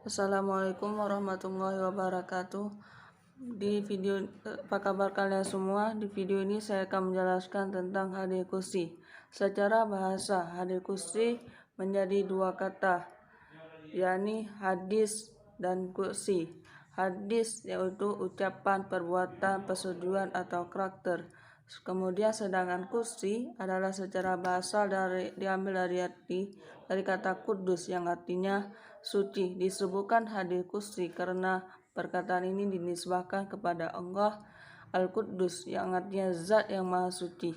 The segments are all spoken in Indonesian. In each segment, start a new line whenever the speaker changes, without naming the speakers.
Assalamualaikum warahmatullahi wabarakatuh. Apa kabar kalian semua? Di video ini saya akan menjelaskan tentang hadis qudsi. Secara bahasa, hadis qudsi menjadi dua kata, yakni hadis dan qudsi. Hadis yaitu ucapan, perbuatan, persetujuan atau karakter. Kemudian sedangkan qudsi adalah secara bahasa diambil dari kata kudus yang artinya suci. Disebutkan hadis qudsi karena perkataan ini dinisbahkan kepada Allah Al-Quddus yang artinya zat yang maha suci.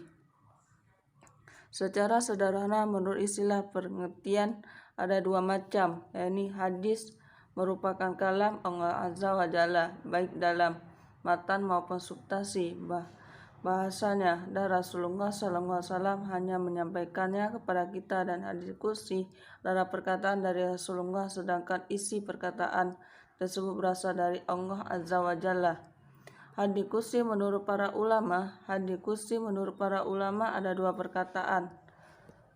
Secara sederhana menurut istilah pengertian ada dua macam, yakni hadis merupakan kalam Allah Azza wa Jalla baik dalam matan maupun substansi. Bahasanya dan Rasulullah SAW hanya menyampaikannya kepada kita, dan hadis qudsi adalah perkataan dari Rasulullah sedangkan isi perkataan tersebut berasal dari Allah Azza wa Jalla. Hadis qudsi menurut para ulama ada dua perkataan.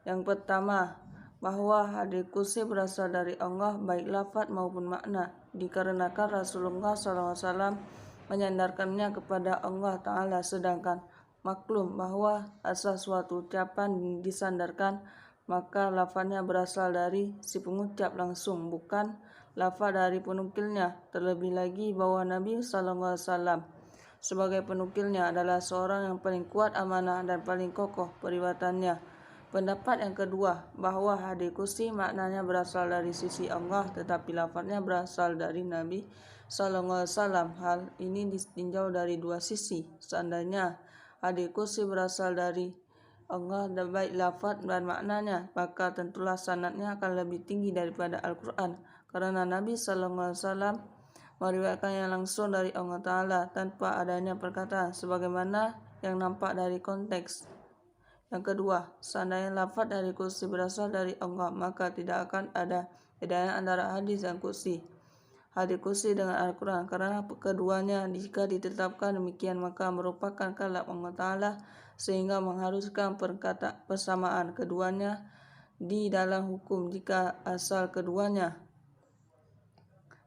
Yang pertama, bahwa hadis qudsi berasal dari Allah baik lafaz maupun makna, dikarenakan Rasulullah SAW menyandarkannya kepada Allah Ta'ala, sedangkan maklum bahwa asal suatu ucapan disandarkan maka lafaznya berasal dari si pengucap langsung, bukan lafaz dari penukilnya. Terlebih lagi bahwa Nabi SAW sebagai penukilnya adalah seorang yang paling kuat amanah dan paling kokoh periwayatannya. Pendapat yang kedua, bahwa hadis qudsi maknanya berasal dari sisi Allah tetapi lafaznya berasal dari Nabi SAW. Hal ini ditinjau dari dua sisi. Seandainya hadis qudsi berasal dari Allah dan baik lafaz dan maknanya, maka tentulah sanadnya akan lebih tinggi daripada Al-Quran, karena Nabi SAW meriwayatkannya langsung dari Allah Ta'ala tanpa adanya perkataan sebagaimana yang nampak dari konteks. Yang kedua, seandainya lafaz dari qudsi berasal dari Allah, maka tidak akan ada bedanya antara hadis dan qudsi. Hadis qudsi dengan Al-Quran, karena keduanya jika ditetapkan demikian maka merupakan kalam Allah Ta'ala, sehingga mengharuskan persamaan keduanya di dalam hukum jika asal keduanya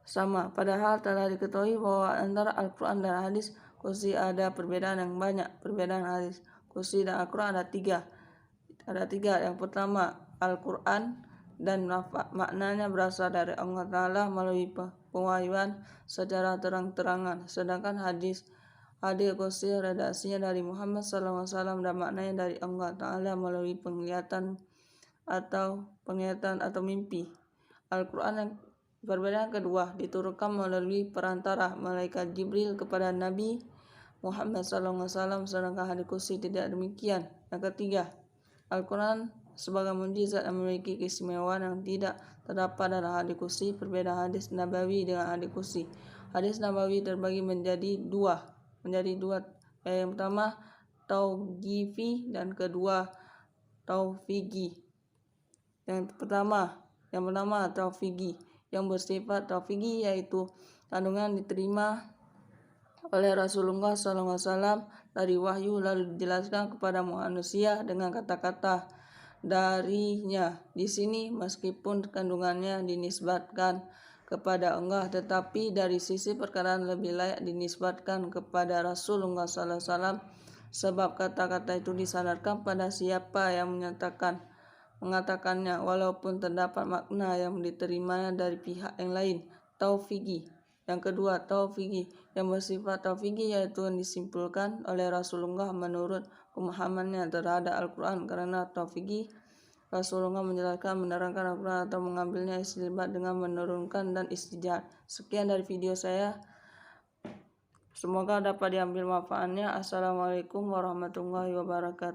sama. Padahal telah diketahui bahwa antara Al-Quran dan hadis qudsi ada perbedaan yang banyak. Perbedaan hadis qudsi dan Al-Quran ada tiga. Yang pertama, Al-Quran dan maknanya berasal dari Allah Ta'ala melalui pewahyuan secara terang-terangan, sedangkan hadis qudsi redaksinya dari Muhammad SAW dan maknanya dari Allah Ta'ala melalui penglihatan atau mimpi. Al-Quran yang perbedaan kedua diturunkan melalui perantara malaikat Jibril kepada Nabi Muhammad SAW, sedangkan hadis qudsi tidak demikian. Yang ketiga, Al-Quran sebagai mukjizat yang memiliki keistimewaan yang tidak terdapat dalam hadis qudsi. Perbedaan hadis nabawi dengan hadis qudsi. Hadis nabawi terbagi menjadi dua. Yang pertama tauqifi dan kedua tauqifiyyi. Yang pertama tauqifiyyi, yang bersifat tauqifiyyi yaitu kandungan diterima oleh Rasulullah SAW dari wahyu lalu dijelaskan kepada manusia dengan kata-kata darinya. Di sini meskipun kandungannya dinisbatkan kepada Allah, tetapi dari sisi perkataan lebih layak dinisbatkan kepada Rasulullah SAW, sebab kata-kata itu disandarkan pada siapa yang mengatakannya, walaupun terdapat makna yang diterimanya dari pihak yang lain. Tauqifiyyi. Yang kedua, tauqifiyyi, yang bersifat tauqifiyyi yaitu yang disimpulkan oleh Rasulullah menurut pemahamannya terhadap Al-Quran. Karena tauqifiyyi, Rasulullah menjelaskan, menerangkan Al-Quran atau mengambilnya istinbat dengan menurunkan dan istijhad. Sekian dari video saya. Semoga dapat diambil manfaatnya. Assalamualaikum warahmatullahi wabarakatuh.